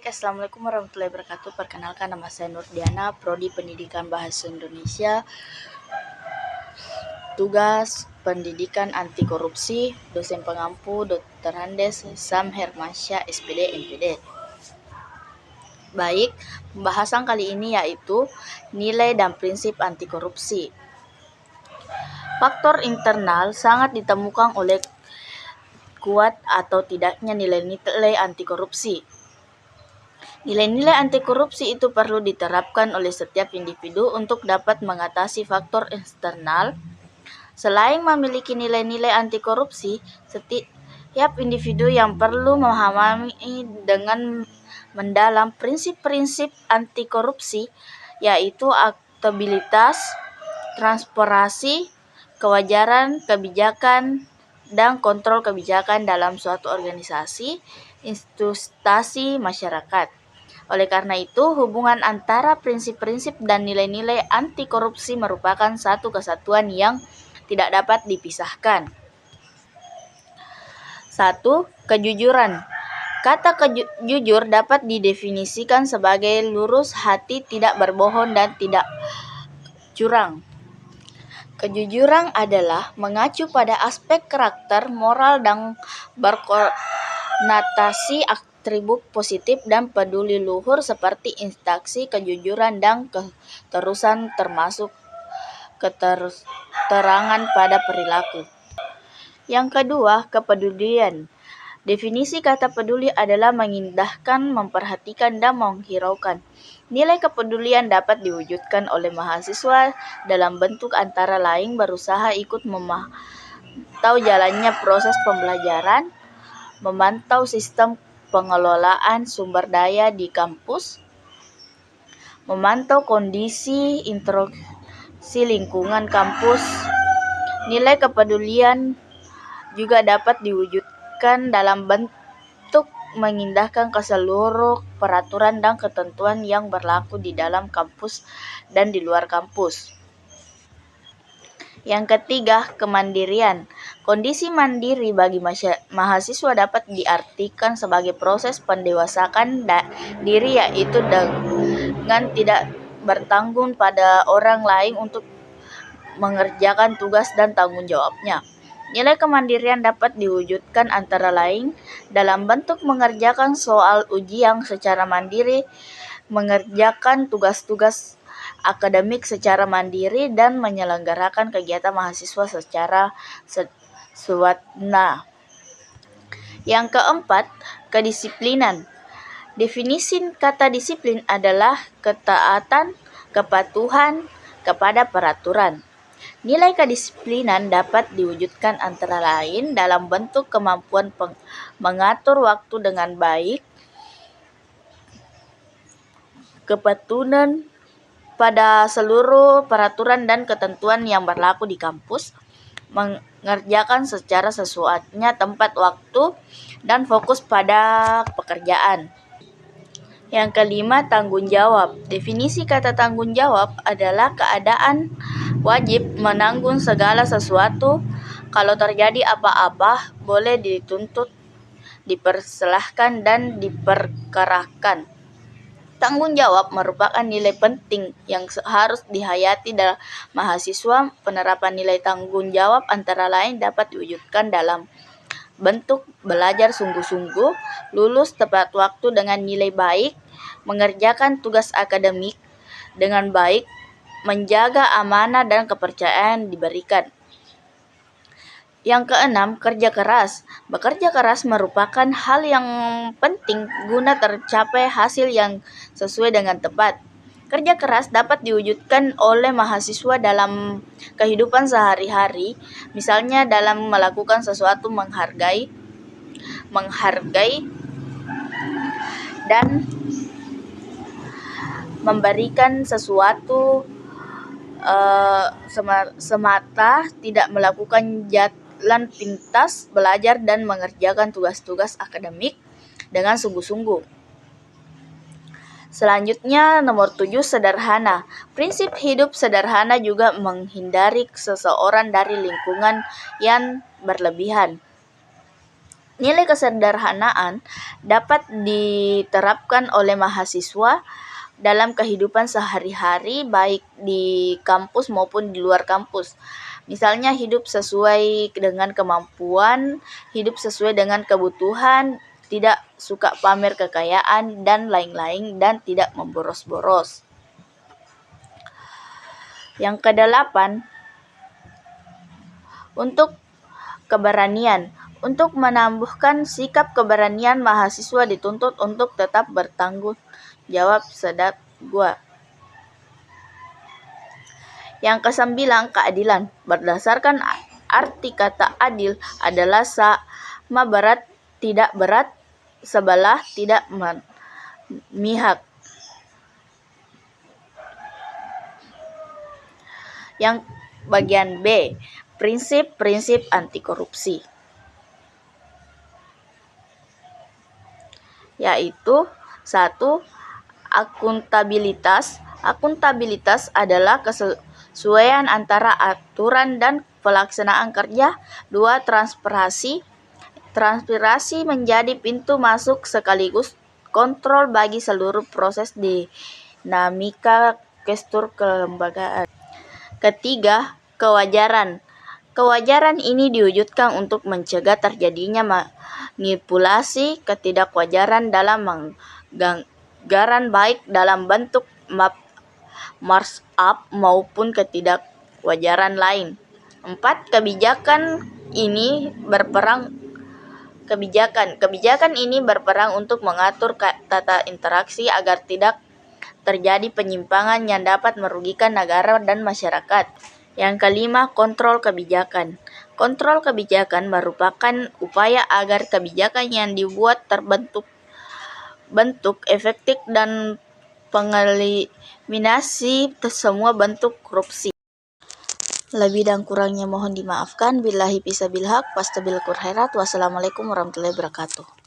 Assalamualaikum warahmatullahi wabarakatuh. Perkenalkan, nama saya Nurdiana, Prodi Pendidikan Bahasa Indonesia, tugas pendidikan anti korupsi, dosen pengampu Dr. Andes Sam Hermansyah, SPD MPD. Baik, pembahasan kali ini yaitu nilai dan prinsip anti korupsi. Faktor internal sangat ditemukan oleh kuat atau tidaknya nilai-nilai anti korupsi. Nilai-nilai anti korupsi itu perlu diterapkan oleh setiap individu untuk dapat mengatasi faktor eksternal. Selain memiliki nilai-nilai anti korupsi, setiap individu yang perlu memahami dengan mendalam prinsip-prinsip anti korupsi, yaitu akuntabilitas, transparansi, kewajaran kebijakan, dan kontrol kebijakan dalam suatu organisasi, institusi masyarakat. Oleh karena itu, hubungan antara prinsip-prinsip dan nilai-nilai anti korupsi merupakan satu kesatuan yang tidak dapat dipisahkan. 1. Kejujuran. Kata jujur dapat didefinisikan sebagai lurus hati, tidak berbohong, dan tidak curang. Kejujuran adalah mengacu pada aspek karakter, moral, dan berkonotasi atribut positif dan peduli luhur seperti instansi kejujuran dan keterusan, termasuk keterangan pada perilaku. Yang kedua, kepedulian. Definisi kata peduli adalah mengindahkan, memperhatikan, dan menghiraukan. Nilai kepedulian dapat diwujudkan oleh mahasiswa dalam bentuk antara lain berusaha ikut memantau jalannya proses pembelajaran, memantau sistem pengelolaan sumber daya di kampus, memantau kondisi interaksi lingkungan kampus. Nilai kepedulian juga dapat diwujudkan dalam bentuk mengindahkan ke seluruh peraturan dan ketentuan yang berlaku di dalam kampus dan di luar kampus. Yang ketiga, kemandirian. Kondisi mandiri bagi mahasiswa dapat diartikan sebagai proses pendewasaan diri, yaitu dengan tidak bertanggung pada orang lain untuk mengerjakan tugas dan tanggung jawabnya. Nilai kemandirian dapat diwujudkan antara lain dalam bentuk mengerjakan soal ujian secara mandiri, mengerjakan tugas-tugas akademik secara mandiri, dan menyelenggarakan kegiatan mahasiswa secara swadna. Yang keempat, kedisiplinan. Definisi kata disiplin adalah ketaatan, kepatuhan kepada peraturan. Nilai kedisiplinan dapat diwujudkan antara lain dalam bentuk kemampuan mengatur waktu dengan baik, kepatuhan pada seluruh peraturan dan ketentuan yang berlaku di kampus, mengerjakan secara sesuainya tempat waktu, dan fokus pada pekerjaan. Yang kelima, tanggung jawab. Definisi kata tanggung jawab adalah keadaan wajib menanggung segala sesuatu. Kalau terjadi apa-apa, boleh dituntut, dipersalahkan, dan diperkarakan. Tanggung jawab merupakan nilai penting yang harus dihayati dalam mahasiswa. Penerapan nilai tanggung jawab antara lain dapat diwujudkan dalam bentuk belajar sungguh-sungguh, lulus tepat waktu dengan nilai baik, mengerjakan tugas akademik dengan baik, menjaga amanah dan kepercayaan diberikan. Yang keenam, kerja keras. Bekerja keras merupakan hal yang penting guna tercapai hasil yang sesuai dengan tepat. Kerja keras dapat diwujudkan oleh mahasiswa dalam kehidupan sehari-hari, misalnya dalam melakukan sesuatu, menghargai dan memberikan sesuatu semata, tidak melakukan jalan pintas, belajar dan mengerjakan tugas-tugas akademik dengan sungguh-sungguh. Selanjutnya, nomor 7, sederhana. Prinsip hidup sederhana juga menghindari seseorang dari lingkungan yang berlebihan. Nilai kesederhanaan dapat diterapkan oleh mahasiswa dalam kehidupan sehari-hari, baik di kampus maupun di luar kampus. Misalnya hidup sesuai dengan kemampuan, hidup sesuai dengan kebutuhan, tidak suka pamer kekayaan, dan lain-lain, dan tidak memboros-boros. Yang kedelapan, untuk keberanian. Untuk menumbuhkan sikap keberanian, mahasiswa dituntut untuk tetap bertanggung jawab sedap gua. Yang kesembilan, keadilan. Berdasarkan arti kata adil adalah sama berat, tidak berat, sebelah, tidak memihak. Yang bagian B, prinsip-prinsip anti korupsi, yaitu 1. Akuntabilitas. Akuntabilitas adalah kesesuaian antara aturan dan pelaksanaan kerja. 2. Transparansi. Transparansi menjadi pintu masuk sekaligus kontrol bagi seluruh proses dinamika gestur kelembagaan. Ketiga, kewajaran. Kewajaran ini diwujudkan untuk mencegah terjadinya manipulasi ketidakwajaran dalam anggaran, baik dalam bentuk markup maupun ketidakwajaran lain. 4. Kebijakan ini berperan untuk mengatur tata interaksi agar tidak terjadi penyimpangan yang dapat merugikan negara dan masyarakat. Yang kelima, kontrol kebijakan. Kontrol kebijakan merupakan upaya agar kebijakan yang dibuat terbentuk efektif dan pengeliminasi semua bentuk korupsi. Lebih dan kurangnya mohon dimaafkan. Billahi fisabilillah, wastabil khairat. Wassalamualaikum warahmatullahi wabarakatuh.